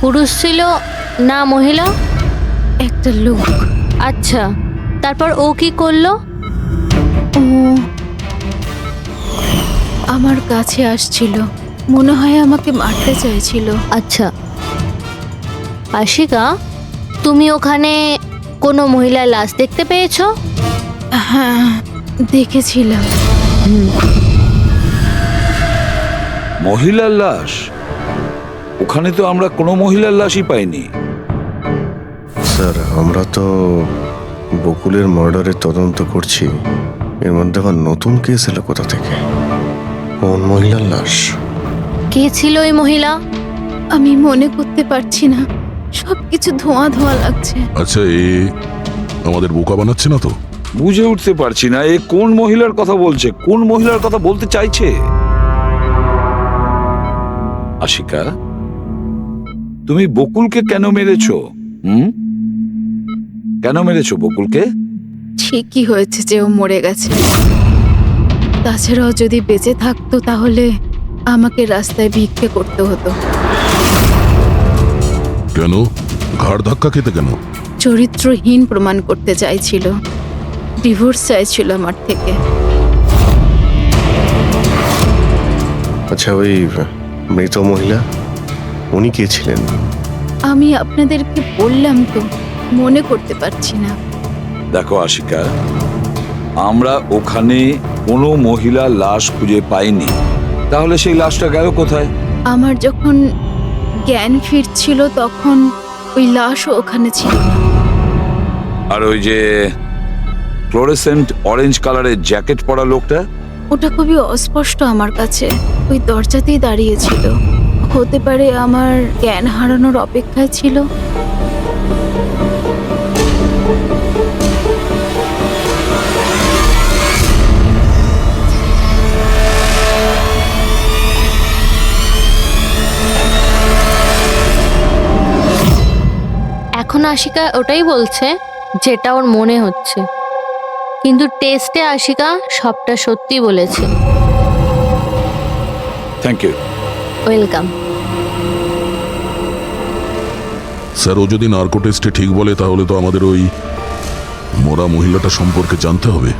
পুরুষ ছিল না মহিলা? একটা লোক। আচ্ছা, তারপর ও কি করলো? ও আমার কাছে আসছিল, মনে হয় আমাকে মারতে চাইছিল। আচ্ছা আশিকা, তুমি ওখানে কোনো মহিলার লাশ দেখতে পেয়েছো? হ্যাঁ, দেখেছিলাম। মহিলার লাশ? ওখানে তো আমরা কোনো মহিলার লাশই পাইনি। স্যার, আমরা তো বকুলের মার্ডারের তদন্ত করছি। এর মধ্যে আবার নতুন কেস এলো কোথা থেকে? কোন মহিলার লাশ? কে ছিল ওই মহিলা? আমি মনে করতে পারছি না, সবকিছু ধোঁয়া ধোঁয়া লাগছে। আচ্ছা, এ আমাদের বোকা বানাচ্ছে না তো? বুঝে উঠতে পারছি না এ কোন মহিলার কথা বলছে, কোন মহিলার কথা বলতে চাইছে। আশিকা, তুমি বকুলকে কেন মেরেছো? কেন মেরেছো বকুলকে? ঠিকই হয়েছে যে ও মরে গেছে। তাছাড়াও যদি বেঁচে থাকতো তাহলে আমাকে রাস্তায় ভিক্ষে করতে হতো। কেন? ঘাড় ধাক্কা খেতে কেন? চরিত্রহীন প্রমাণ করতে চাইছিল, ডিভোর্স চাইছিল আমার থেকে। আচ্ছা, ওই মৃত মহিলা, উনি কে ছিলেন? আমি আপনাদেরকে বললাম তো, মনে করতে পারছি না। দেখো আশিকা, আমরা ওখানে কোনো মহিলার লাশ খুঁজে পাইনি। তাহলে সেই লাশটা গেল কোথায়? আমার যখন জ্ঞান ফিরছিল তখন ওই লাশও ওখানে ছিল না। আর ওই যে ফ্লোরেসেন্ট অরেঞ্জ কালারের জ্যাকেট পরা লোকটা? ওটা খুবই অস্পষ্ট আমার কাছে, ওই দরজাতেই দাঁড়িয়েছিল। হতে পারে আমার জ্ঞান হারানোর অপেক্ষায় ছিল। এখন আশিকা ওটাই বলছে যেটা ওর মনে হচ্ছে, কিন্তু টেস্টে আশিকা সবটা সত্যি বলেছে। Thank you. ওয়েলকাম। স্যার, ও যদি নার্কো টেস্টে ঠিক বলে তাহলে তো আমাদের ওই মরা মহিলাটা সম্পর্কে জানতে হবে।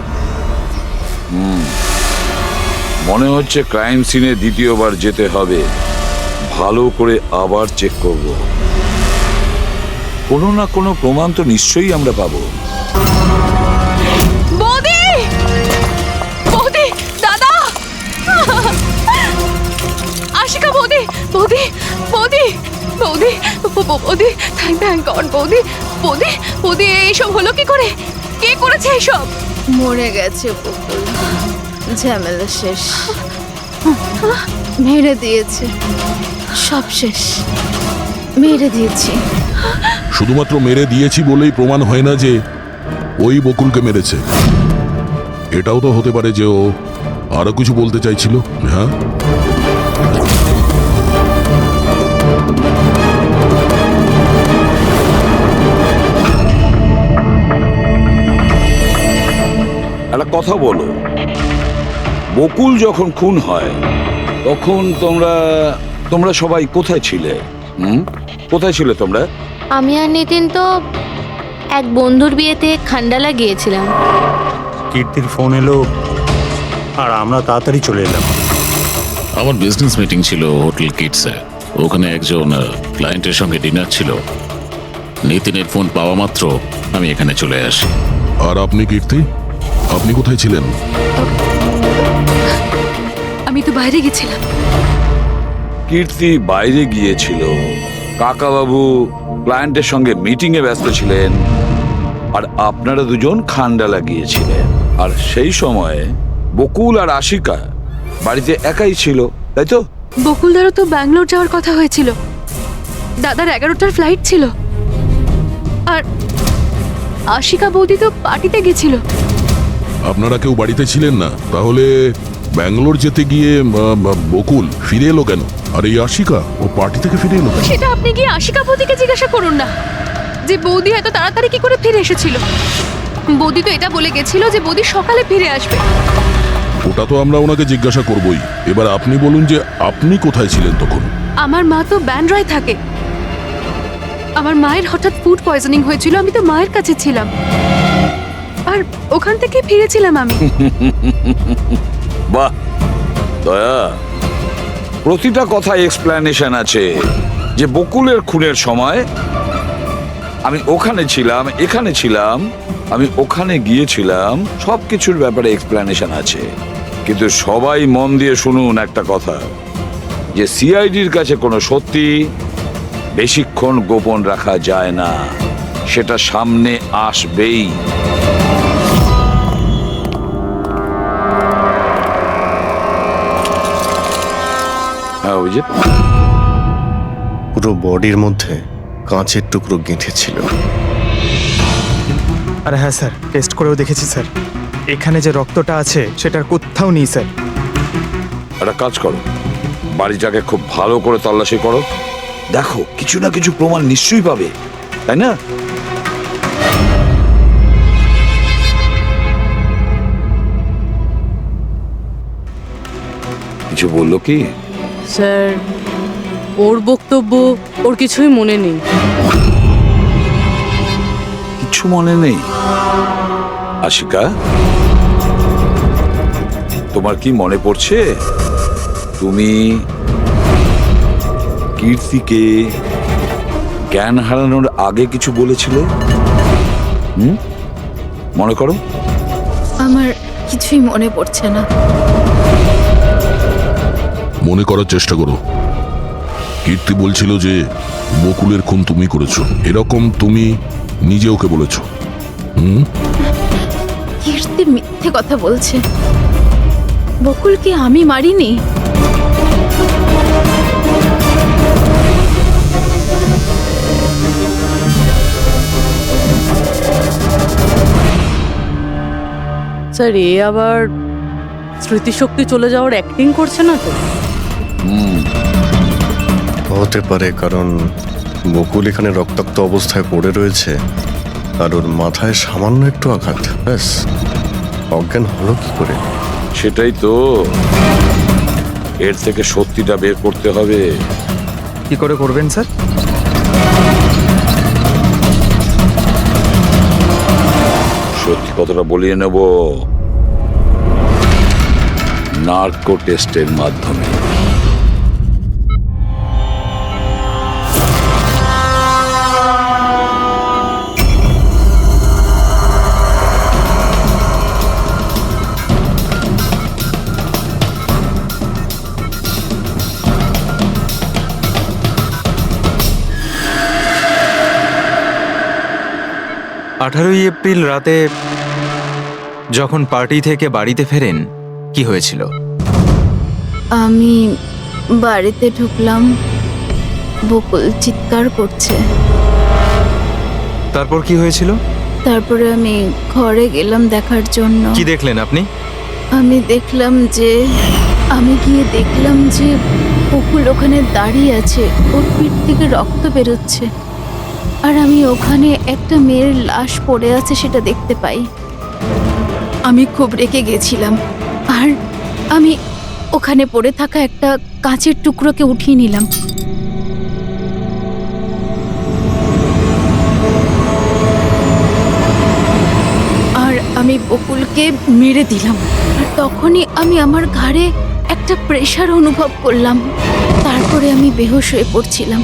মনে হচ্ছে ক্রাইম সিনে দ্বিতীয়বার যেতে হবে, ভালো করে আবার চেক করব। কোনো না কোনো প্রমাণ তো নিশ্চয়ই আমরা পাবো। বৌদি! বৌদি! দাদা! আশিকা বৌদি! বৌদি! বৌদি! বৌদি! বৌদি! থ্যাংক গড বৌদি! বৌদি! বৌদি, এইসব হলো কি করে? কে করেছে এইসব? মরে গেছে বকুল, ঝামেলা শেষ। মেরে দিয়েছে, সব শেষ, মেরে দিয়েছি। শুধুমাত্র মেরে দিয়েছি বলেই প্রমাণ হয় না যে ওই বকুলকে মেরেছে। এটাও তো হতে পারে যে ও আরো কিছু বলতে চাইছিল। হ্যাঁ, একটা কথা বলো, বকুল যখন খুন হয় তখন তোমরা সবাই কোথায় ছিলে? কোথায় ছিলে তোমরা? আমি আর নিতিন তো এক বন্ধুর বিয়েতে খান্ডালা গিয়েছিলাম। কীর্তির ফোন এলো আর আমরা তাড়াতাড়ি চলে এলাম। আমার বিজনেস মিটিং ছিল হোটেল কিটসে। ওখানে একজন ক্লায়েন্টের সঙ্গে ডিনার ছিল। নিতিনের ফোন পাওয়া মাত্র আমি এখানে চলে আসি। আর আপনি কীর্তি, আপনি কোথায় ছিলেন? আমি তো বাইরে গেছিলাম। কীর্তি বাইরে গিয়েছিল, কাকাবাবু ক্লায়েন্টের সঙ্গে মিটিং এ ব্যস্ত ছিলেন, আর আপনারা দুজন খান্ডালা গিয়েছিলেন। আর সেই সময়ে বকুল আর আশিকা বাড়িতে একাই ছিল, তাই তো? বকুলদারও তো ব্যাঙ্গালোর যাওয়ার কথা হয়েছিল, দাদার 11টার ফ্লাইট ছিল। আর আশিকা বৌদি তো পার্টিতে গেছিল। আপনারা কেউ বাড়িতে ছিলেন না? তাহলে ব্যাঙ্গালোর যেতে গিয়ে বকুল ফিরে এলো কেন? আর এই আশিকা, ও পার্টি থেকে ফিরে এলো কেন? সেটা আপনি কি আশিকা বৌদিকে জিজ্ঞাসা করুন না, যে বৌদি এত তাড়াতাড়ি কি করে ফিরে এসেছিল। বৌদি তো এটা বলে গেছিল যে বৌদি সকালে ফিরে আসবে। ওটা তো আমরা ওনাকে জিজ্ঞাসা করবই। এবার আপনি বলুন যে আপনি কোথায় ছিলেন তখন? আমার মা তো ব্যান্ড্রায় থাকে, আমার মায়ের হঠাৎ ফুড পয়জনিং হয়েছিল, আমি তো মায়ের কাছে ছিলাম আর ওখান থেকে ফিরেছিলাম আমি। বাহ দয়া, প্রতিটা কথা এক্সপ্লেনেশন আছে। যে বকুলের খুনের সময় আমি ওখানে ছিলাম, এখানে ছিলাম, আমি ওখানে গিয়েছিলাম, সবকিছুর ব্যাপারে এক্সপ্লেনেশন আছে। কিন্তু সবাই মন দিয়ে শুনুন একটা কথা, যে সিআইডির কাছে কোনো সত্যি বেশিক্ষণ গোপন রাখা যায় না, সেটা সামনে আসবেই। হ্যাঁ, ওই যে পুরো বডির মধ্যে কাঁচের টুকরো গেঁথে ছিল। আরে হ্যাঁ স্যার, টেস্ট করেও দেখেছি স্যার, এখানে যে রক্তটা আছে সেটার কোথাও নেই স্যার। একটা কাজ করো, বাড়িটাকে খুব ভালো করে তল্লাশি করো, দেখো কিছু না কিছু প্রমাণ নিশ্চয়ই পাবে, তাই না? কিছু বললো কি? স্যার, ওর বক্তব্য ওর কিছুই মনে নেই। কিছু মনে নেই? আশিকা, তোমার কি মনে পড়ছে তুমি কীর্তিকে জ্ঞান হারানোর আগে কিছু বলেছিলে? মনে করো। আমার কিছুই মনে পড়ছে না। মনে করার চেষ্টা করো। কীর্তি বলছিল যে বকুলের খুন তুমি করেছো, এরকম তুমি নিজে ওকে বলেছো। কীর্তি মিথ্যে কথা বলছে। বকুলকে আমি মারিনি। স্যার, এ আবার স্মৃতিশক্তি চলে যাওয়ার অ্যাক্টিং করছে না তো? হতে পারে, কারণ বকুল এখানে রক্তাক্ত অবস্থায় পড়ে রয়েছে আর ওর মাথায় সামান্য একটু আঘাত, ব্যাস অজ্ঞান হলো কি করে? সেটাই তো, এর থেকে সত্যিটা বের করতে হবে। কি করে করবেন স্যার? সত্যি কথাটা বলিয়ে নেব নার্কো টেস্টের মাধ্যমে। আঠারোই এপ্রিল রাতে যখন পার্টি থেকে বাড়িতে ফেরেন, কি হয়েছিল? আমি বাড়িতে ঢুকলাম, বকুল চিৎকার করছে। তারপর কি হয়েছিল? তারপরে আমি ঘরে গেলাম দেখার জন্য। কি দেখলেন আপনি? আমি গিয়ে দেখলাম যে বকুল ওখানে দাঁড়িয়ে আছে, ওর পিঠ থেকে রক্ত বেরোচ্ছে, আর আমি ওখানে একটা মেয়ের লাশ পড়ে আছে সেটা দেখতে পাই। আমি খুব রেগে গেছিলাম, আর আমি ওখানে পড়ে থাকা একটা কাঁচের টুকরোকে উঠিয়ে নিলাম। আর আমি বকুলকে মেরে দিলাম। আর তখনই আমি আমার ঘাড়ে একটা প্রেশার অনুভব করলাম। তারপরে আমি বেহুশ হয়ে পড়ছিলাম।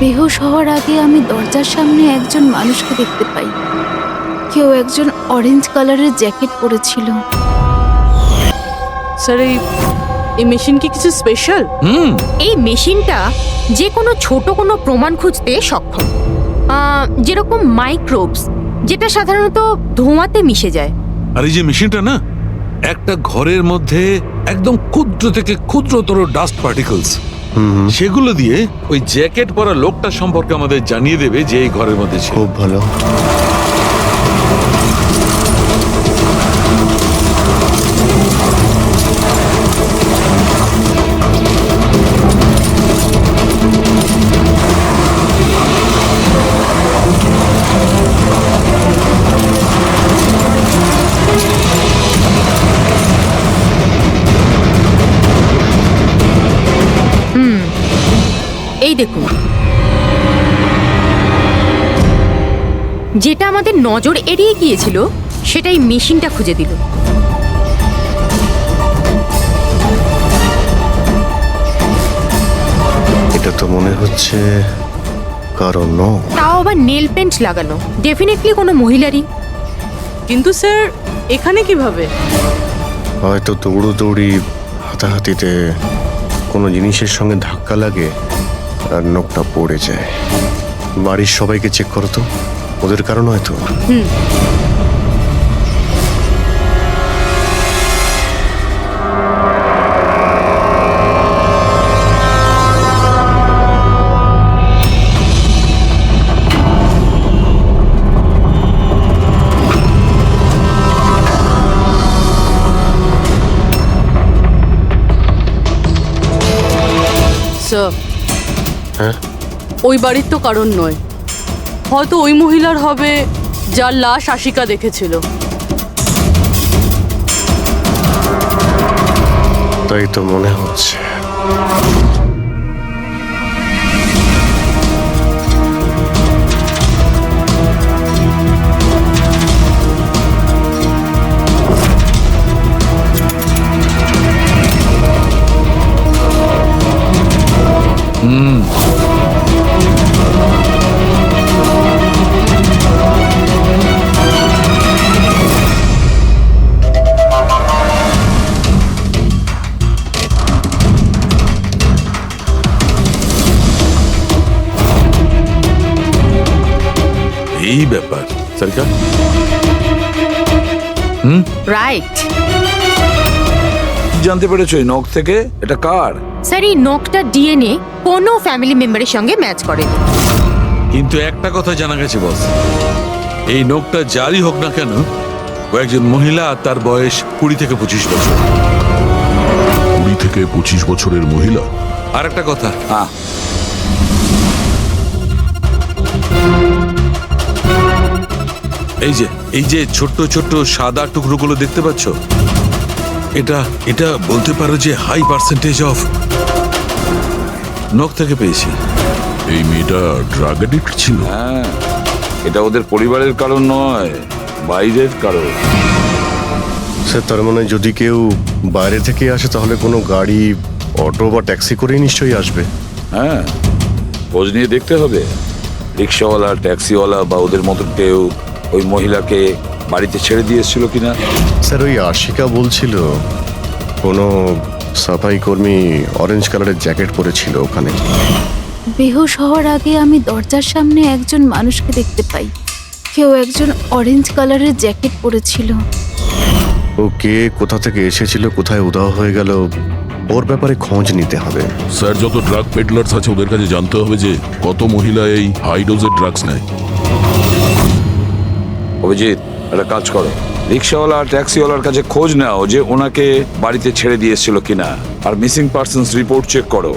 বেহুশ হওয়ার আগে আমি দরজার সামনে একজন মানুষকে দেখতে পাই। কেউ একজন অরেঞ্জ কালারের জ্যাকেট পরেছিল। স্যার, এই মেশিন কি কিছু স্পেশাল? এই মেশিনটা যে কোনো ছোট কোনো প্রমাণ খুঁজতে সক্ষম, যেরকম মাইক্রোবস, যেটা সাধারণত ধোঁয়াতে মিশে যায়। আর এই যে মেশিনটা না, একটা ঘরের মধ্যে একদম ক্ষুদ্র থেকে ক্ষুদ্রতর ডাস্ট পার্টিকলস, সেগুলো দিয়ে ওই জ্যাকেট পরা লোকটা সম্পর্কে আমাদের জানিয়ে দেবে যে এই ঘরের মধ্যে ছিল। খুব ভালো। এই দেখুন, যেটা আমাদের নজর এড়িয়ে গিয়েছিল সেটাই মেশিনটা খুঁজে দিল। এটা তো মনে হচ্ছে কারণ তাও আবার নেল পেন্ট লাগানো, ডেফিনেটলি কোনো মহিলারই। কিন্তু স্যার এখানে কিভাবে? হয়তো দৌড়োদৌড়ি হাতাহাতিতে কোনো জিনিসের সঙ্গে ধাক্কা লাগে আর নখটা পড়ে যায়। বাড়ির সবাইকে চেক করো তো, ওদের কারণ হয়তো। স্যার হ্যাঁ, ওই বাড়ির তো কারণ নয়, হয়তো ওই মহিলার হবে যার লাশ আশিকা দেখেছিল। তাই তো মনে হচ্ছে। এই ব্যাপার সরকার। রাইট। জানতে পেরেছো এই নখ থেকে এটা কার? স্যার এই নখটা ডিএনএ কোনো ফ্যামিলি মেম্বারের সঙ্গে ম্যাচ করে। কিন্তু একটা কথা জানা গেছে বস, এই নখটা যারই হোক না কেন, ও একজন মহিলা আর তার বয়স 20 থেকে 25 বছর। 20 থেকে 25 বছরের মহিলা? আর একটা কথা, হ্যাঁ, এই যে ছোট্ট ছোট্ট সাদা টুকরোগুলো দেখতে পাচ্ছ, এটা বলতে পারো যে হাই পার্সেন্টেজ অফ নখ থেকে পেয়েছি। এই মেয়েটা ড্রাগ অ্যাডিক্ট ছিল? হ্যাঁ, এটা ওদের পরিবারের কারণ নয়, বাইরের কারণ। স্যার তার মানে যদি কেউ বাইরে থেকে আসে তাহলে কোনো গাড়ি, অটো বা ট্যাক্সি করেই নিশ্চয়ই আসবে। হ্যাঁ, খোঁজ নিয়ে দেখতে হবে রিক্সাওয়ালা, ট্যাক্সিওয়ালা বা ওদের মতো কেউ ওই মহিলাকে বাড়িতে ছেড়ে দিয়ে এসেছিল কিনা। স্যার ওই আশিকা বলছিল কোনো সাফাই কর্মী অরেঞ্জ কালারের জ্যাকেট পরেছিল ওখানে। বেহুশ হওয়ার আগে আমি দরজার সামনে একজন মানুষকে দেখতে পাই, কেউ একজন অরেঞ্জ কালারের জ্যাকেট পরেছিল। ও কে, কোথা থেকে এসেছিল, কোথায় উধাও হয়ে গেল, ওর ব্যাপারে খোঁজ নিতে হবে। স্যার যত ড্রাগ পেডলার্স আছে ওদের কাছে জানতে হবে যে কত মহিলা এই হাই ডোজের ড্রাগস নেয়। অভিজিৎ, একটা কাজ করো, রিক্সাওয়ালা আর ট্যাক্সিওয়ালার কাছে খোঁজ নাও যে ওনাকে বাড়িতে ছেড়ে দিয়ে এসেছিল কিনা, আর মিসিং পার্সনস রিপোর্ট চেক করো।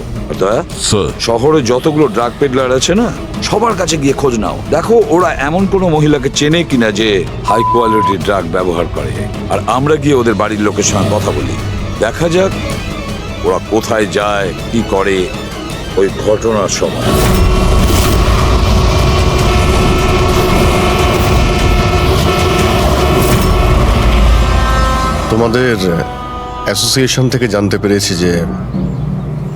স্যার শহরে যতগুলো ড্রাগ পেডলার আছে না, সবার কাছে গিয়ে খোঁজ নাও, দেখো ওরা এমন কোনো মহিলাকে চেনে কিনা যে হাই কোয়ালিটির ড্রাগ ব্যবহার করে। আর আমরা গিয়ে ওদের বাড়ির লোকের সঙ্গে কথা বলি, দেখা যাক ওরা কোথায় যায়, কি করে ওই ঘটনার সময়। তোমাদের অ্যাসোসিয়েশন থেকে জানতে পেরেছি যে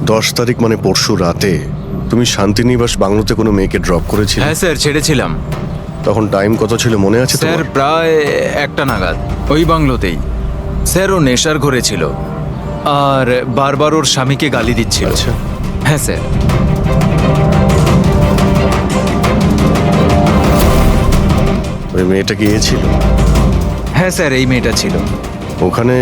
10 তারিখ মানে পরশু রাতে তুমি শান্তিনিবাস বাংলোতে কোনো মেয়েকে ড্রপ করেছিলে। হ্যাঁ স্যার, ছেড়েছিলাম। তখন টাইম কত ছিল মনে আছে স্যার তোমার? প্রায় 1টা নাগাদ, ওই বাংলোতেই। স্যার ও নেশার ঘরে ছিল আর বারবার ওর স্বামীকে গালি দিচ্ছিল। আচ্ছা, হ্যাঁ স্যার। ওই মেয়েটা কি এ ছিল? হ্যাঁ স্যার, এই মেয়েটা ছিল। ওখানে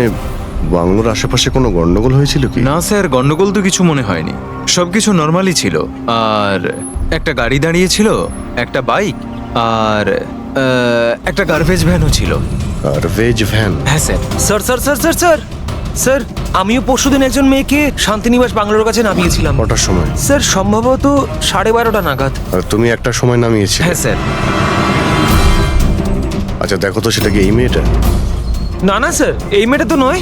বাংলোর আশেপাশে কোনো গন্ডগোল হয়েছিল কি? না স্যার, গন্ডগোল তো কিছু মনে হয়নি, সবকিছু নর্মালি ছিল। আর একটা গাড়ি দাঁড়িয়ে ছিল, একটা বাইক আর একটা গার্বেজ ভ্যানও ছিল। Garbage van? হ্যাঁ sir. Sir sir sir sir sir sir আমিও পরশুদিন একজন মেয়েকে শান্তিনিবাস বাংলোর কাছে নামিয়েছিলাম। কটার সময়? স্যার সম্ভবত 12:30 নাগাদ। আর তুমি একটা সময় নামিয়েছিলে? হ্যাঁ স্যার। আচ্ছা দেখো তো সেটা কি এই মেয়েটা? না না স্যার, এই মেয়েটা তো নয়।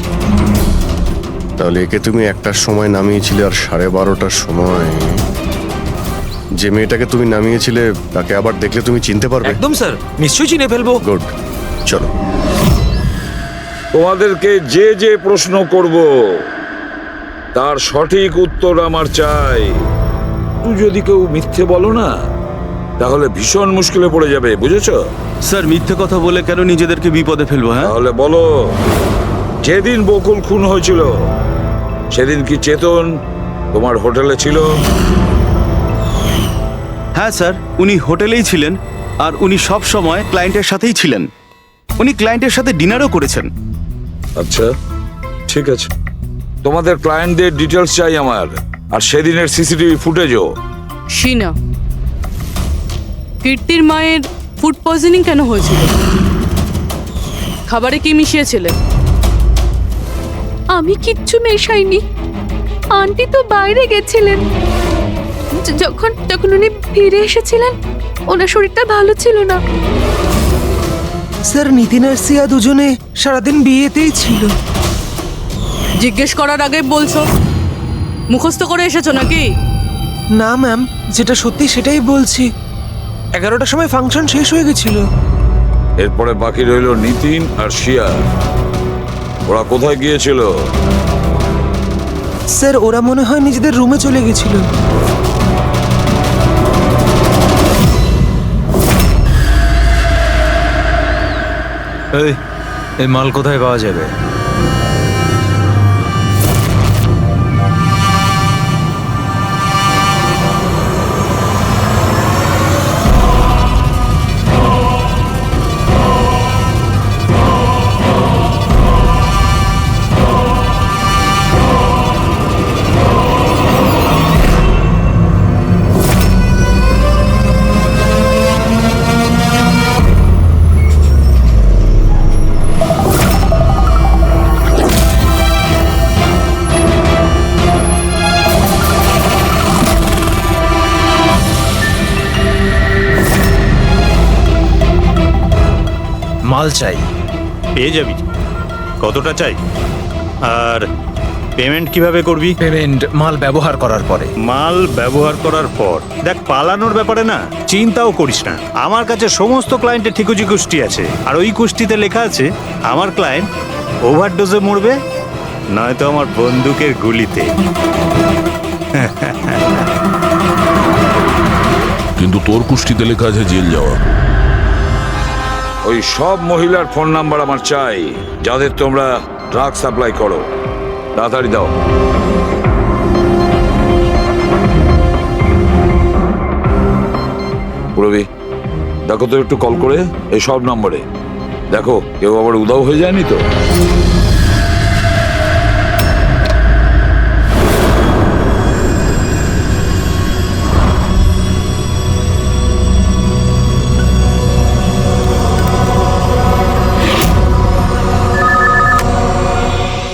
তাহলে একে তুমি 1টার সময় নামিয়েছিলে আর 12:30টার সময় যে মেয়েটাকে তুমি নামিয়েছিলে তাকে আবার দেখলে তুমি চিনতে পারবে? একদম স্যার, নিশ্চয়ই চিনে ফেলবো। গুড, চলো। তোমাদেরকে যে যে প্রশ্ন করব তার সঠিক উত্তর আমার চাই। তুই যদি কেউ মিথ্যে বলো না তাহলে ভীষণ মুশকিলে পড়ে যাবে, বুঝেছো? স্যার মিথ্যে কথা বলে কেন নিজেদেরকে বিপদে ফেলবো? হ্যাঁ, তাহলে বলো, যেদিন বকুল খুন হয়েছিল সেদিন কি চেতন তোমার হোটেলে ছিল? হ্যাঁ স্যার, উনি হোটেলেই ছিলেন আর উনি সব সময় ক্লায়েন্টের সাথেই ছিলেন। উনি ক্লায়েন্টের সাথে ডিনারও করেছেন। আচ্ছা, ঠিক আছে। তোমাদের ক্লায়েন্টদের ডিটেলস চাই আমার, আর সেদিনের সিসিটিভি ফুটেজও। শিনা, কীর্তির মায়ের ফুড পয়জনিং কেন হয়েছিল? খাবারে কি মিশিয়েছিলে? আমি কিচ্ছু মেশাইনি। আন্টি তো বাইরে গেছিলেন। যখন যখন উনি ফিরে এসেছিলেন ওনার শরীরটা ভালো ছিল না। স্যার নিতিন আর সিয়া দুজনে সারাদিন বিয়েতেই ছিল। জিজ্ঞেস করার আগে বলছো, মুখস্থ করে এসেছো নাকি? না ম্যাম, যেটা সত্যি সেটাই বলছি। 11টার সময় ফাংশন শেষ হয়ে গেছিল। এরপরে বাকি রইল নিতিন আর শিয়া। ওরা কোথায় গিয়েছিল? স্যার ওরা মনে হয় নিজেদের রুমে চলে গেছিল। এই মাল কোথায় পাওয়া যাবে? মাল চাই, পেয়ে যাবি। কতটা চাই আর পেমেন্ট কিভাবে করবি? পেমেন্ট মাল ব্যবহার করার পরে। মাল ব্যবহার করার পর দেখ, পালানোর ব্যাপারে না চিন্তাও করিস না। আমার কাছে সমস্ত ক্লায়েন্টের ঠিকুজি কুষ্টি আছে, আর ওই কুষ্টিতে লেখা আছে আমার ক্লায়েন্ট ওভারডোজে মরবে, নয়তো আমার বন্দুকের গুলিতে। কিন্তু তোর কুষ্টিতে লেখা আছে জেল যাওয়া। ওই সব মহিলার ফোন নাম্বার আমার চাই যাদের তোমরা ড্রাগ সাপ্লাই করো। তাড়াতাড়ি দাও। পুরবি, দেখো তো একটু কল করে এই সব নম্বরে। দেখো কেউ আবার উধাও হয়ে যায়নি তো।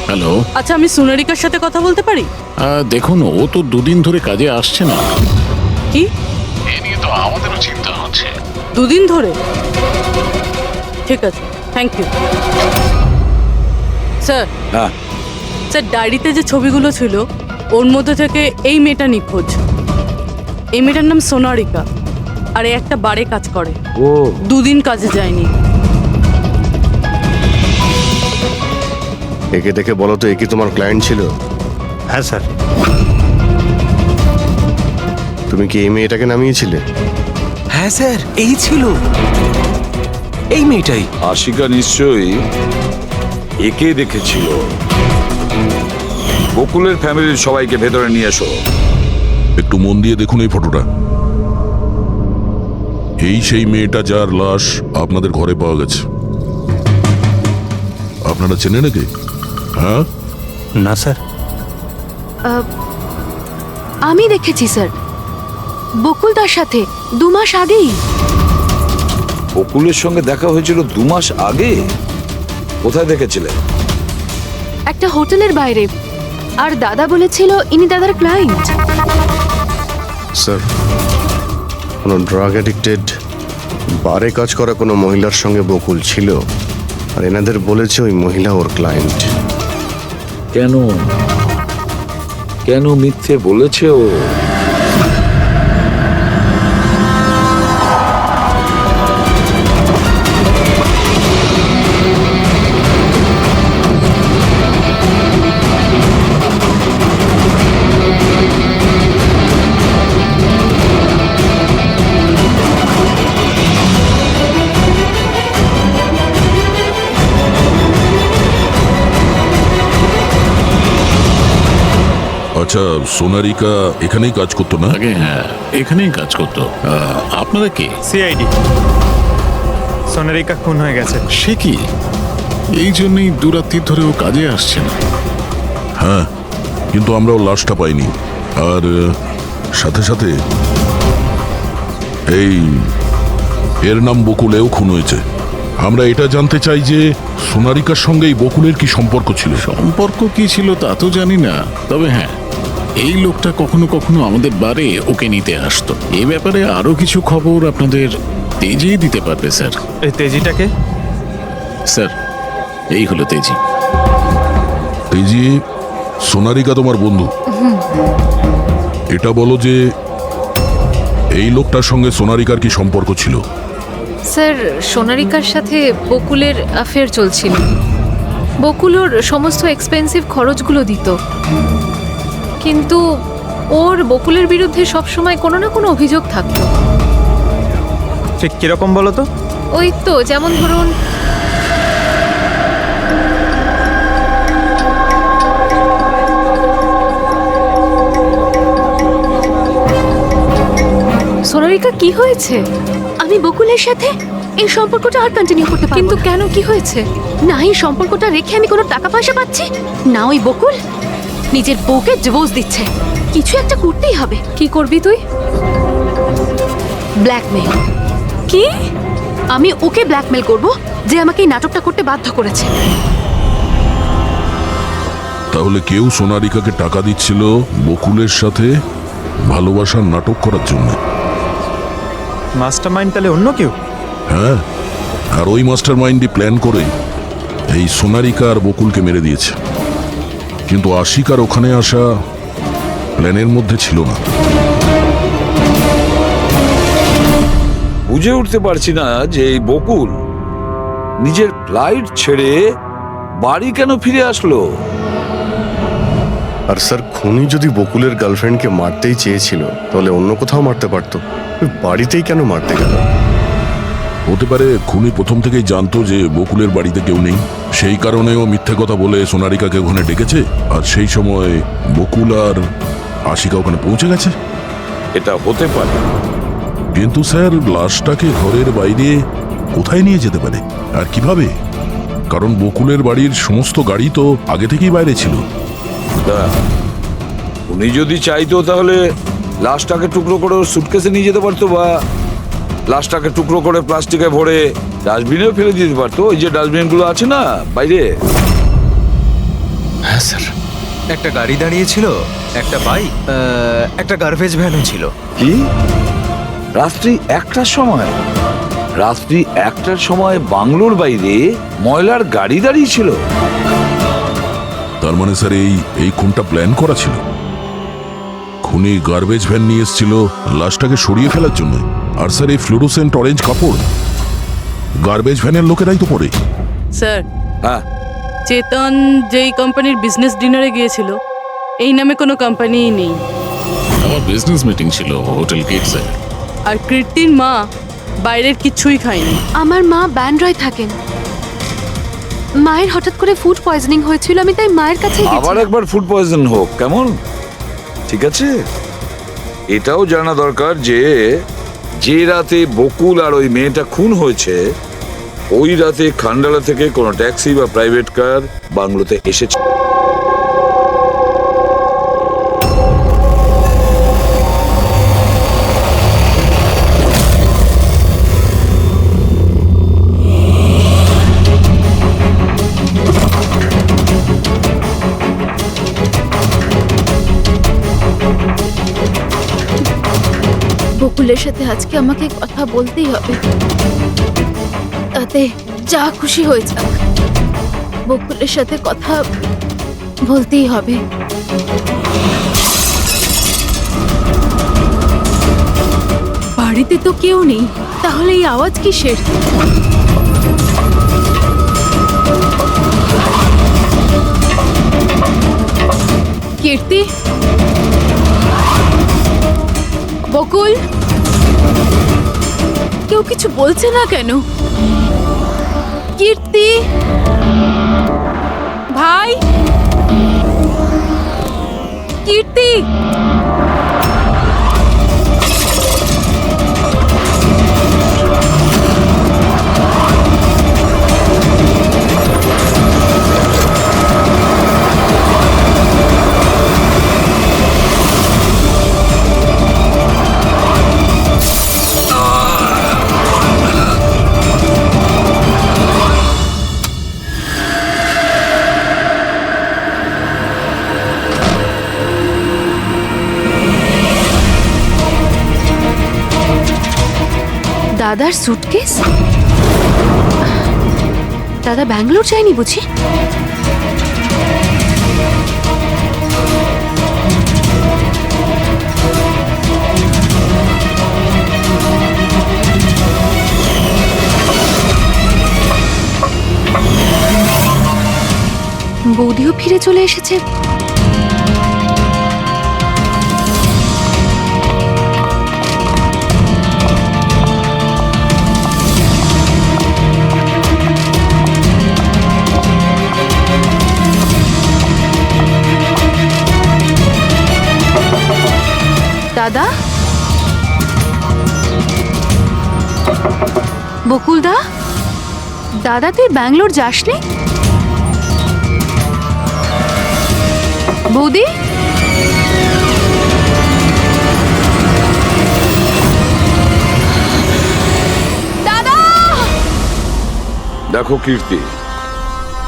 হ্যালো, আচ্ছা, আমি সোনারিকার সাথে কথা বলতে পারি? দেখুন, ও তো দুদিন ধরে কাজে আসছে না। কি? এ নিয়ে তো আমাদেরও চিন্তা হচ্ছে। দুদিন ধরে? ঠিক আছে, থ্যাংক ইউ স্যার। হ্যাঁ স্যার, ডায়েরিতে যে ছবিগুলো ছিল ওর মধ্যে থেকে এই মেয়েটা নিখোঁজ। এই মেয়েটার নাম সোনারিকা, আর এ একটা বারে কাজ করে। ও, দুদিন কাজে যায়নি। একে দেখে বলো তো, এ কি তোমার ক্লায়েন্ট ছিল? হ্যাঁ স্যার। তুমি কি এই মেয়েটাকে নামিয়েছিলে? হ্যাঁ স্যার, এই ছিল, এই মেয়েটাই। আশিকা নিশ্চয়ই একে দেখেছিল। বকুলের ফ্যামিলির সবাইকে ভেতরে নিয়ে এসো। একটু মন দিয়ে দেখুন এই ফটোটা। এই সেই মেয়েটা যার লাশ আপনাদের ঘরে পাওয়া গেছে। আপনারা চেনেন নাকি? হ্যাঁ না স্যার। আমি দেখেছি স্যার, বকুল তার সাথে 2 মাস আগেই। বকুলের সঙ্গে দেখা হয়েছিল 2 মাস আগে? কোথায় দেখেছিলেন? একটা হোটেলের বাইরে। আর দাদা বলেছিল ইনি দাদার ক্লায়েন্ট। স্যার, কোনো ড্রাগ অ্যাডিক্টেড বারে কাজ করা কোনো মহিলার সঙ্গে বকুল ছিল, আর এনাদের বলেছে ওই মহিলা ওর ক্লায়েন্ট। কেন কেন মিথ্যে বলেছে ও? আচ্ছা, সোনারিকা এখানেই কাজ করতো না? আগে হ্যাঁ, এখানেই কাজ করতো। আপনারা কি? সিআইডি। সোনারিকা খুন হয়ে গেছে। সে কি? এই জন্যই দুরাত্রির ধরে ও কাজে আসছে না। হ্যাঁ, কিন্তু আমরাও লাশটা পাইনি। আর সাথে সাথে এই এর নাম বকুলেও খুন হয়েছে। আমরা এটা জানতে চাই যে সোনারিকার সঙ্গে এই বকুলের কি সম্পর্ক ছিল? সম্পর্ক কি ছিল তা তো জানি না, তবে হ্যাঁ, এই লোকটা কখনো কখনো আমাদের বারে ওকে নিতে আসতো। এই ব্যাপারে আরো কিছু খবর আপনাদের তেজি দিতে পারবে স্যার। এই তেজিটাকে? স্যার, এই হলো তেজি। তেজি, সোনারিকা তোমার বন্ধু। এটা বলো যে এই লোকটার সঙ্গে সোনারিকার কি সম্পর্ক ছিল? স্যার, সোনারিকার সাথে বকুলের অ্যাফেয়ার চলছিল। বকুল ওর সমস্ত এক্সপেন্সিভ খরচগুলো দিত, কিন্তু ওর বকুলের বিরুদ্ধে সবসময় কোনো না কোনো অভিযোগ থাকতো। ঠিক কিরকম বলো তো? ওই তো, যেমন ধরুন সোনারিকা, কি হয়েছে? আমি বকুলের সাথে এই সম্পর্কটা আর কন্টিনিউ করতে পারবো কিন্তু না। কেন, কি হয়েছে? না এই সম্পর্কটা রেখে আমি কোনো টাকা পয়সা পাচ্ছি না, ওই বকুল নিজের বউকে ডিভোর্স দিচ্ছে। কিছু একটা করতেই হবে। কি করবি তুই? ব্ল্যাকমেল। কি? আমি ওকে ব্ল্যাকমেল করব যে আমাকে এই নাটকটা করতে বাধ্য করেছে। তাহলে কেউ সোনারিকাকে টাকা দিচ্ছিল বকুলের সাথে ভালোবাসার নাটক করার জন্য? মাস্টারমাইন্ড তাহলে অন্য কেউ? হ্যাঁ, আর ওই মাস্টার মাইন্ডই প্ল্যান করে এই সোনারিকা আর বকুলকে মেরে দিয়েছে। কিন্তু আশিকার ওখানে আসা প্ল্যানের মধ্যে ছিল না। বুঝে উঠতে পারছি না যে এই বকুল নিজের ফ্লাইট ছেড়ে বাড়ি কেন ফিরে আসলো। আর স্যার, খুনি যদি বকুলের গার্লফ্রেন্ডকে মারতেই চেয়েছিল তাহলে অন্য কোথাও মারতে পারতো, ওই বাড়িতেই কেন মারতে গেল? হতে পারে খুনি প্রথম থেকেই জানতো যে বকুলের বাড়িতে কেউ নেই, সেই কারণে ও মিথ্যে কথা বলে সোনারিকাকে ওখানে ডেকেছে, আর সেই সময় বকুল আর আশিকা ওখানে পৌঁছে গেছে। এটা হতে পারে, কিন্তু স্যার, লাশটাকে ঘরের বাইরে কোথায় নিয়ে যেতে পারে আর কিভাবে? কারণ বকুলের বাড়ির সমস্ত গাড়ি তো আগে থেকেই বাইরে ছিল। উনি যদি চাইতো তাহলে লাশটাকে টুকরো করে সুটকেসে নিয়ে যেতে পারতো, বা লাশটাকে টুকরো করে প্লাস্টিকে ভরে ডাস্টবিনেও ফেলে দিতে পারতো। ওই যে ডাস্টবিনগুলো আছে না বাইরে। হ্যাঁ স্যার, একটা গাড়ি দাঁড়িয়ে ছিল, একটা বাইক, একটা গার্বেজ ভ্যানও ছিল। কি? রাত্রি 1টার সময়? রাত্রি 1টার সময় বাংলোর বাইরে ময়লার গাড়ি দাঁড়িয়ে ছিল? তার মানে স্যার এই খুনটা প্ল্যান করা ছিল। খুনি গার্বেজ ভ্যান নিয়ে এসেছিল লাশটাকে সরিয়ে ফেলার জন্য। আর স্যার, এই ফ্লুরোসেন্ট অরেঞ্জ কাপড় গার্বেজ ভ্যানের লোকেরাই তো পরে। স্যার, হ্যাঁ, চেতন যেই কোম্পানির বিজনেস ডিনারে গিয়েছিল, এই নামে কোনো কোম্পানিই নেই। আমার বিজনেস মিটিং ছিল হোটেল কিডসে। আর কীর্তির মা বাইরের কিচ্ছুই খায়নি। আমার মা ব্যান্ড্রয় থাকেন। মায়ের হঠাৎ করে ফুড পয়জনিং হয়েছিল, আমি তাই মায়ের কাছে আবার একবার ফুড পয়জন হোক কেমন? ঠিক আছে, এটাও জানা দরকার যে যে রাতে বকুল আর ওই মেয়েটা খুন হয়েছে, ওই রাতে খান্ডালা থেকে কোনো ট্যাক্সি বা প্রাইভেট কার বাংলোতে এসেছে। বকুলের সাথে আজকে আমাকে কথা বলতেই হবে, তাতে যা খুশি হয়ে যাক। বকুলের সাথে কথা বলতেই হবে। বাড়িতে তো কেউ নেই, তাহলে এই আওয়াজ কিসের? কীর্তি, বকুল, কেউ কিছু বলছে না কেন? কীর্তি ভাই, কীর্তি! দাদার সুটকেস? দাদা ব্যাঙ্গালোর যায়নি বুঝি? বৌদিও ফিরে চলে এসেছে। দাদা, বকুলদা, দাদা তুই ব্যাঙ্গালোর যাসনি? বৌদি, দাদা! দেখো কীর্তি,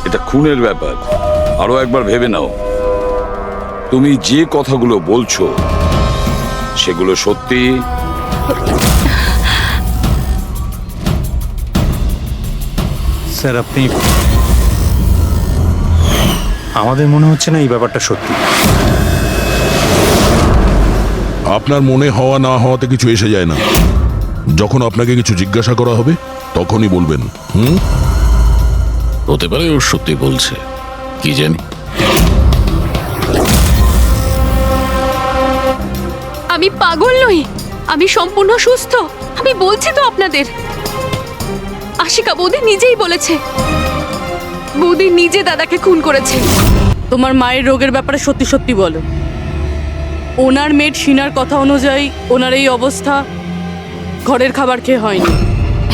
এটা খুনের ব্যাপার। আরো একবার ভেবে নাও, তুমি যে কথাগুলো বলছো সেগুলো সত্যি? স্যার আপনি, আমাদের মনে হচ্ছে না এই ব্যাপারটা সত্যি। আপনার মনে হওয়া না হওয়াতে কিছু এসে যায় না। যখন আপনাকে কিছু জিজ্ঞাসা করা হবে তখনই বলবেন। হতে পারে ও সত্যি বলছে, কি জানি। আমি পাগল নই, আমি সম্পূর্ণ সুস্থ। আমি বলছি তো আপনাদের, আশিকা বৌদি নিজেই বলেছে, বৌদি নিজে দাদাকে খুন করেছে। তোমার মায়ের রোগের ব্যাপারে সত্যি সত্যি বলো। ওনার মেয়ের শিনার কথা অনুযায়ী ওনার এই অবস্থা ঘরের খাবার খেয়ে হয়নি।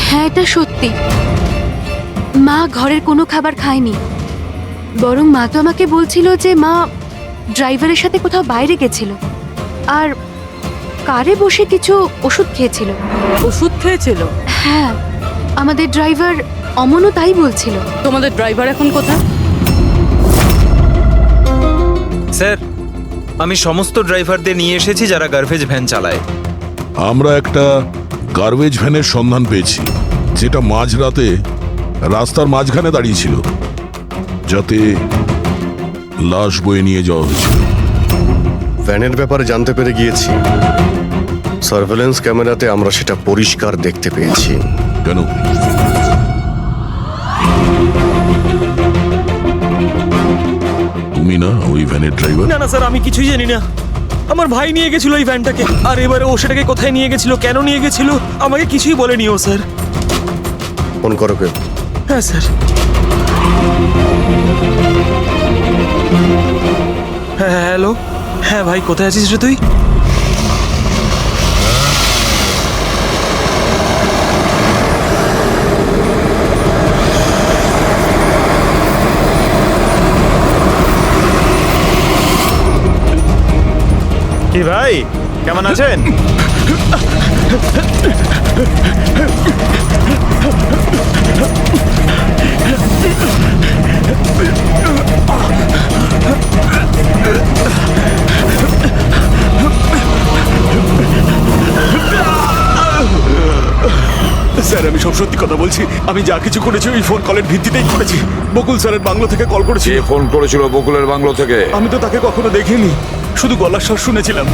হ্যাঁ এটা সত্যি। মা ঘরের কোনো খাবার খায়নি, বরং মা তো আমাকে বলছিল যে মা ড্রাইভারের সাথে কোথাও বাইরে গেছিল আর কারে বসে কিছু ওষুধ খেয়েছিল। ওষুধ খেয়েছিল? হ্যাঁ, আমাদের ড্রাইভার অমনও তাই বলছিল। তোমাদের ড্রাইভার এখন কোথায়? স্যার, আমি সমস্ত ড্রাইভারদের নিয়ে এসেছি যারা গার্বেজ ভ্যান চালায়। আমরা একটা গার্বেজ ভ্যানের সন্ধান পেয়েছি, যেটা মাঝরাতে রাস্তার মাঝখানে দাঁড়িয়েছিল, যাতে লাশ বয়ে নিয়ে যাওয়া হয়েছিল। ভ্যানের ব্যাপারে জানতে পেরে গিয়েছি। সার্ভেলেন্স ক্যামেরাতে আমরা সেটা পরিষ্কার দেখতে পেয়েছি। কেন? তুমি না ওই ভ্যানের ড্রাইভার? না না স্যার, আমি কিছুই জানি না। আমার ভাই নিয়ে গেছিল এই ভ্যানটাকে, আর এবারে ও সেটাকে কোথায় নিয়ে গেছিল, কেন নিয়ে গেছিল, আমাকে কিছুই বলেনি ও স্যার। ফোন করো কেউ? হ্যাঁ স্যার। হ্যাঁ হ্যালো, হ্যাঁ ভাই কোথায় আছিস রে তুই? কি ভাই, কেমন আছেন? স্যার আমি সব সত্যি কথা বলছি। আমি যা কিছু করেছি ওই ফোন কলের ভিত্তিতেই করেছি। বকুল স্যারের বাংলো থেকে কল করেছি। কে ফোন করেছিল বকুলের বাংলো থেকে? আমি তো তাকে কখনো দেখিনি, শুধু গলার স্বর শুনেছিলাম।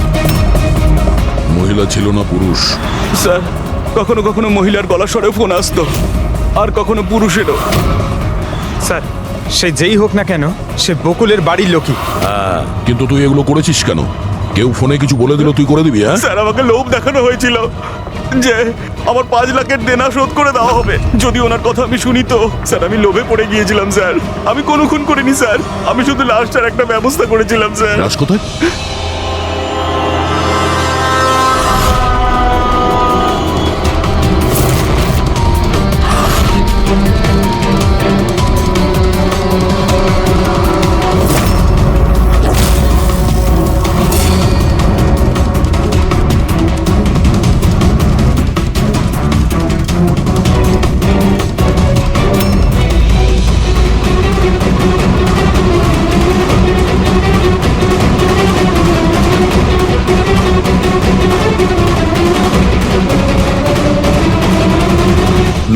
মহিলা ছিল না পুরুষ? স্যার কখনো কখনো মহিলার গলার স্বরেও ফোন আসতো, আর কখনো পুরুষেরও। স্যার সে যেই হোক না কেন, সে বকুলের বাড়ির লোকই। কিন্তু তুই এগুলো করেছিস কেন? কেউ ফোনে কিছু বলে দিল তুই করে দিবি? হ্যাঁ স্যার আমাকে লোভ দেখানো হয়েছিল। যে আমার 5 লাখের দেনা শোধ করে দেওয়া হবে। যদি ওনার কথা আমি শুনি তো স্যার, আমি লোভে পড়ে গিয়েছিলাম স্যার। আমি কোনো খুন করিনি স্যার, আমি শুধু লাশটার একটা ব্যবস্থা করেছিলাম স্যার। লাশ কোথায়?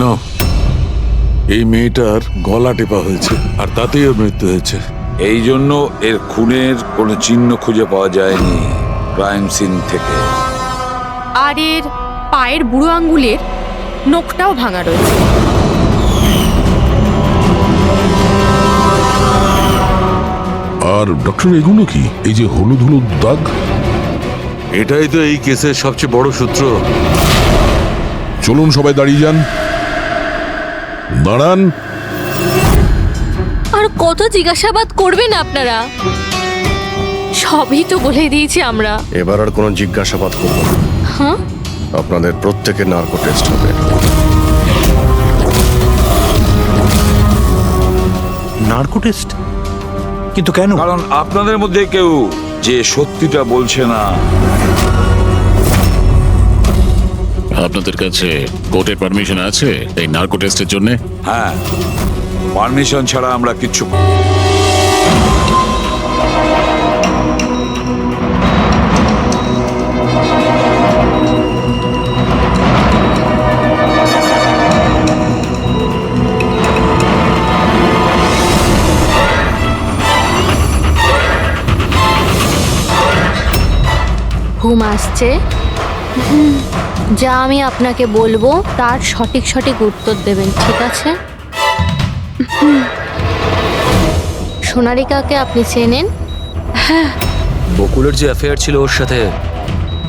না, এই মেয়েটার গলা টেপা হয়েছে আর তাতেই ওর মৃত্যু হয়েছে। এই জন্য এর খুনের কোনো চিহ্ন খুঁজে পাওয়া যায়নি ক্রাইম সিন থেকে। আর এর পায়ের বুড়ো আঙ্গুলের নখটাও ভাঙা রয়েছে। আর ডক্টর এগুলো কি? এই যে হলুদ হলুদ দাগ, এটাই তো এই কেসের সবচেয়ে বড় সূত্র। চলুন সবাই দাঁড়িয়ে যান। দাঁড়ান। আর কত জিজ্ঞাসাবাদ করবেন আপনারা? সবই তো বলে দিয়েছি আমরা। এবার আর কোনো জিজ্ঞাসাবাদ করব না। হ্যাঁ, আপনাদের প্রত্যেকের নার্কো টেস্ট হবে। Narco test? কিন্তু কেন? কারণ আপনাদের মধ্যে কেউ যে সত্যিটা বলছে না। আপনাদের কাছে কোর্টের পারমিশন আছে এই নার্কো টেস্টের জন্য? হ্যাঁ, পারমিশন ছাড়া আমরা কিচ্ছু ঘুম আসছে? যা আমি আপনাকে বলবো তার সঠিক সঠিক উত্তর দেবেন, ঠিক আছে? সোনারিকাকে আপনি চেনেন? হ্যাঁ। বকুলের যে অ্যাফেয়ার ছিল ওর সাথে,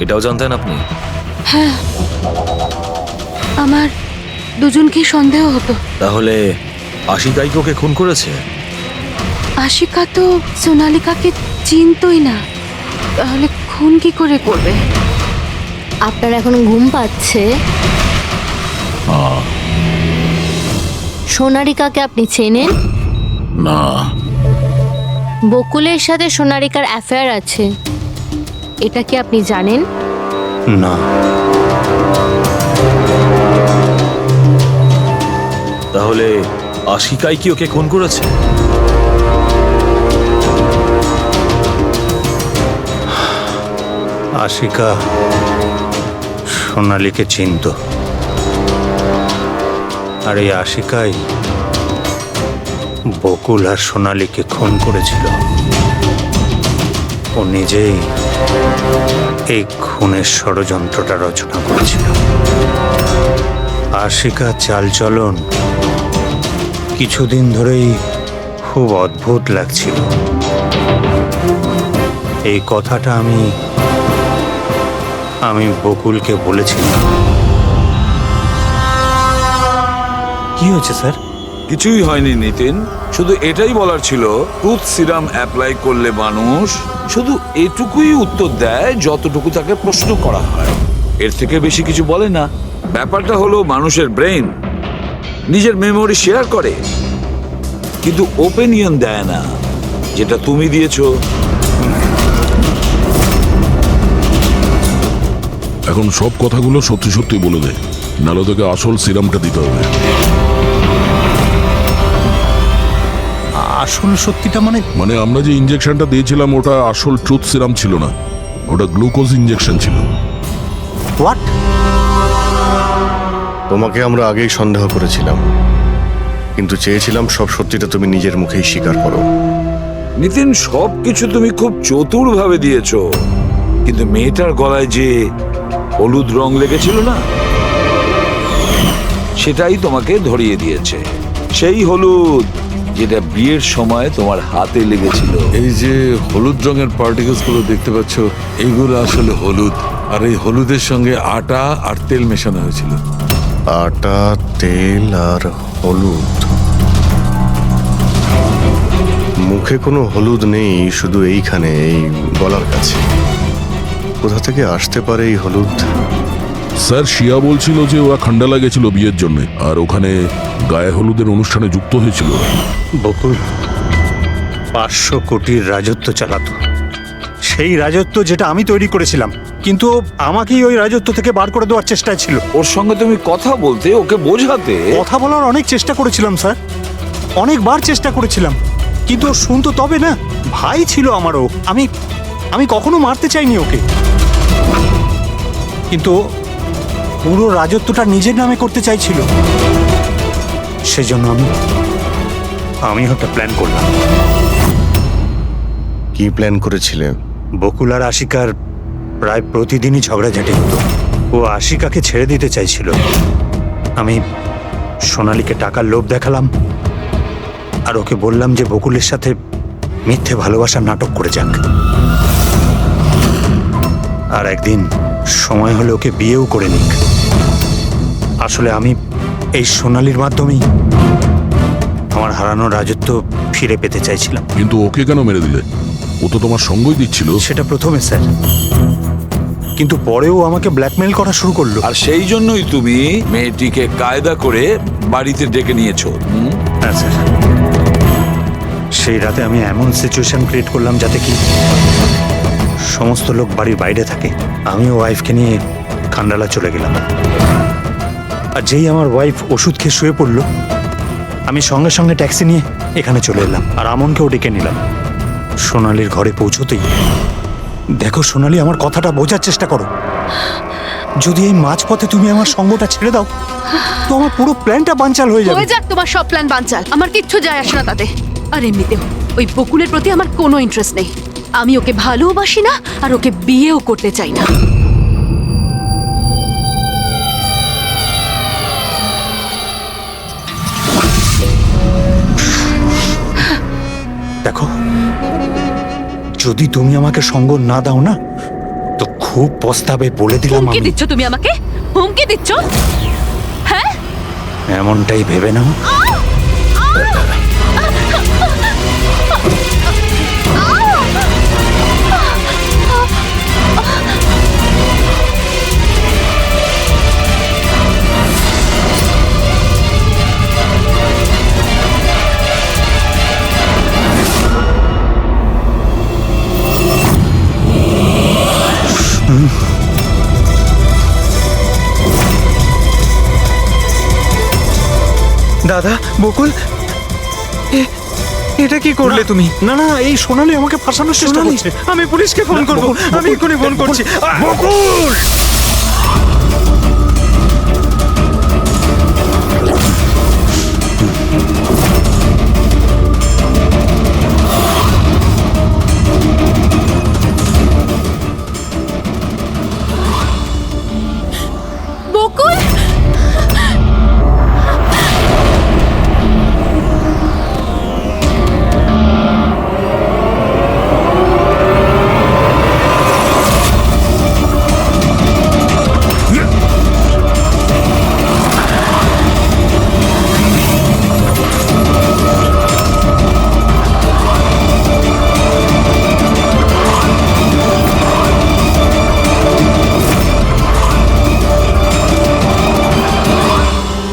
এটাও জানতেন আপনি? হ্যাঁ, আমার দুজনকেই সন্দেহ হতো। তাহলে আশিকাই ওকে খুন করেছে? আশিকা তো সোনালিকাকে চিনতই না, তাহলে খুন কি করে করবে? আপনার এখন ঘুম পাচ্ছে? সোনারিকাকে আপনি চেনেন? না। বকুলের সাথে সোনারিকার অ্যাফেয়ার আছে, এটা কি আপনি জানেন? না। তাহলে আশিকাই কি ওকে খুন করেছে? আশিকা সোনালীকে চিনত, আর এই আশিকাই বকুল আর সোনালীকে খুন করেছিল। ও নিজেই এই খুনের ষড়যন্ত্রটা রচনা করেছিল। আশিকা চালচলন কিছুদিন ধরেই খুব অদ্ভুত লাগছিল। এই কথাটা আমি বকুলকে বলেছিলাম। কি হয়েছে স্যার? কিছুই হয়নি নিতিন, শুধু এটাই বলার ছিল টুথ সিরাম অ্যাপ্লাই করলে মানুষ শুধু এটুকুই উত্তর দেয় যতটুকু তাকে প্রশ্ন করা হয়, এর থেকে বেশি কিছু বলে না। ব্যাপারটা হলো মানুষের ব্রেন নিজের মেমোরি শেয়ার করে, কিন্তু ওপিনিয়ন দেয় না, যেটা তুমি দিয়েছো। এখন সব কথাগুলো সত্যি সত্যি বলে দে, নাহলে তোকে আসল সিরামটা দিতে হবে। আসল সত্যিটা মানে আমরা যে ইনজেকশনটা দিয়েছিলাম ওটা আসল ট্রুথ সিরাম ছিল না, ওটা গ্লুকোজ ইনজেকশন ছিল। হোয়াট? তোমাকে আমরা আগেই সন্দেহ করেছিলাম, কিন্তু চেয়েছিলাম সব সত্যিটা তুমি নিজের মুখেই স্বীকার করো। নিতিন, সবকিছু তুমি খুব চতুর ভাবে দিয়েছো, কিন্তু মেয়েটার গলায় যে হলুদ রং লেগেছিল না, সেটাই তোমাকে ধরিয়ে দিয়েছে। সেই হলুদ যেটা বিয়ের সময় তোমার হাতে লেগেছিল। এই যে হলুদ রঙের পার্টিকেলস গুলো দেখতে পাচ্ছ, এগুলো আসলে হলুদ, আর এই হলুদের সঙ্গে আটা আর তেল মেশানো হয়েছিল। আটা, তেল আর হলুদ। মুখে কোনো হলুদ নেই, শুধু এইখানে, এই গলার কাছে। কোথা থেকে আসতে পারে এই হলুদ? স্যার শিয়া বলছিল যে ওরা খান্ডালা গেছিল বিয়ের জন্য, আর ওখানে গায়ে হলুদের অনুষ্ঠানে যুক্ত হয়েছিল। বকুল 500 কোটির রাজত্ব চালাতো, সেই রাজত্ব যেটা আমি তৈরি করেছিলাম, কিন্তু আমাকেই ওই রাজত্ব থেকে বার করে দেওয়ার চেষ্টায় ছিল। ওর সঙ্গে তুমি কথা বলতে, ওকে বোঝাতে। কথা বলার অনেক চেষ্টা করেছিলাম স্যার, অনেকবার চেষ্টা করেছিলাম, কিন্তু ও শুনতো তবে না। ভাই ছিল আমারও, আমি কখনো মারতে চাইনি ওকে, কিন্তু পুরো রাজত্বটা নিজের নামে করতে চাইছিল। সেজন্য আমি একটা প্ল্যান করলাম। কি প্ল্যান করেছিলে? বকুল আর আশিকার প্রায় প্রতিদিনই ঝগড়াঝাটি হতো। ও আশিকাকে ছেড়ে দিতে চাইছিল। আমি সোনালীকে টাকার লোভ দেখালাম, আর ওকে বললাম যে বকুলের সাথে মিথ্যে ভালোবাসার নাটক করে যাক। আর একদিন সময় হলে ওকে বিয়েও করে নিক। আসলে আমি এই সোনালীর মাধ্যমেই আমার হারানো রাজত্ব ফিরে পেতে চাইছিলাম। কিন্তু ওকে কেন মেরে দিলে? ও তো তোমার সঙ্গই দিচ্ছিল। সেটা প্রথমে স্যার, কিন্তু পরেও আমাকে ব্ল্যাকমেল করা শুরু করলো। আর সেই জন্যই তুমি মেয়েটিকে কায়দা করে বাড়িতে ডেকে নিয়েছো। হ্যাঁ স্যার, সেই রাতে আমি এমন সিচুয়েশন ক্রিয়েট করলাম যাতে কি সমস্ত লোক বাড়ির বাইরে থাকে। আমি ও ওয়াইফকে নিয়ে খান্ডালা চলে গেলাম, আর যেই আমার ওয়াইফ ওষুধ খেয়ে শুয়ে পড়লো, আমি সঙ্গে সঙ্গে ট্যাক্সি নিয়ে এখানে চলে এলাম, আর আমনকেও ডেকে নিলাম। সোনালীর ঘরে পৌঁছতেই, দেখো সোনালী, আমার কথাটা বোঝার চেষ্টা করো। যদি এই মাঝপথে তুমি আমার সঙ্গটা ছেড়ে দাও, তো আমার পুরো প্ল্যানটা বানচাল হয়ে যাবে। হয়ে যাক তোমার সব প্ল্যান বানচাল, আমার কিচ্ছু যায় আসে না তাতে। আর এমনিতেও ওই বকুলের প্রতি আমার কোনো ইন্টারেস্ট নেই। আমি ওকে ভালোবাসি না, আর ওকে বিয়েও করতে চাই না। দেখো, যদি তুমি আমাকে সঙ্গ না দাও না, তো খুব পস্তাবে, বলে দিলাম। হুমকি আমি দিচ্ছ তুমি আমাকে? হুমকি দিচ্ছ? হ্যাঁ, এমনটাই ভেবে নাও। দাদা, বকুল, এটা কি করলে তুমি? না না, এই সোনালী আমাকে ফাঁসানোর চেষ্টা করছে। আমি পুলিশকে ফোন করব, আমি এক্ষুনি ফোন করছি। বকুল! বকুল!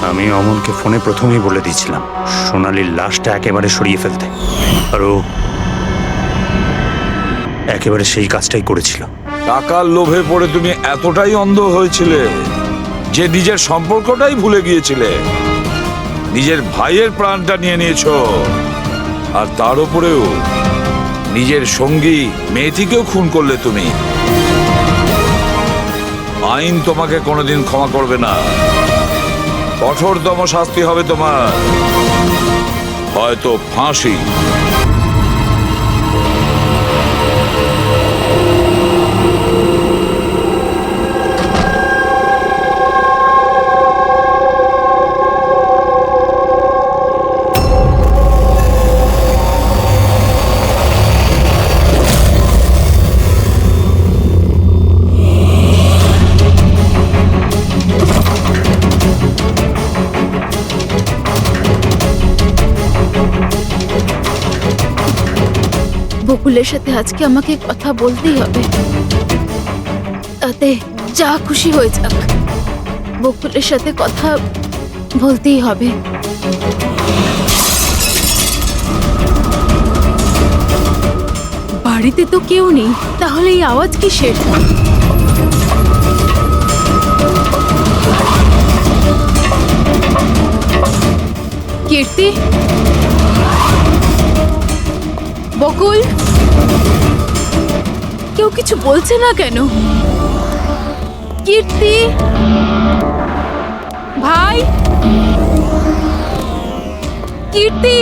আমি অমনকে ফোনে প্রথমেই বলে দিয়েছিলাম সোনালীর লাশটা একেবারে সরিয়ে ফেলতে, আর ও একেবারে সেই কাজটাই করেছিল। টাকার লোভে পড়ে তুমি এতটাই অন্ধ হয়েছিলে যে নিজের সম্পর্কটাই ভুলে গিয়েছিলে। নিজের ভাইয়ের প্রাণটা নিয়ে নিয়েছো, আর তার উপরেও নিজের সঙ্গী মেয়েটিকেও খুন করলে তুমি। আইন তোমাকে কোনোদিন ক্ষমা করবে না। কঠোরতম শাস্তি হবে তোমার, হয়তো ফাঁসি। বকুলের সাথে আজকে আমাকে কথা বলতেই হবে। তাতে যা খুশি হয়ে যাক, বকুলের সাথে কথা বলতেই হবে। বাড়িতে তো কেউ নেই, তাহলে এই আওয়াজ কিসের? কীর্তি, বকুল, কেউ কিছু বলছে না কেন? কীর্তি ভাই, কীর্তি।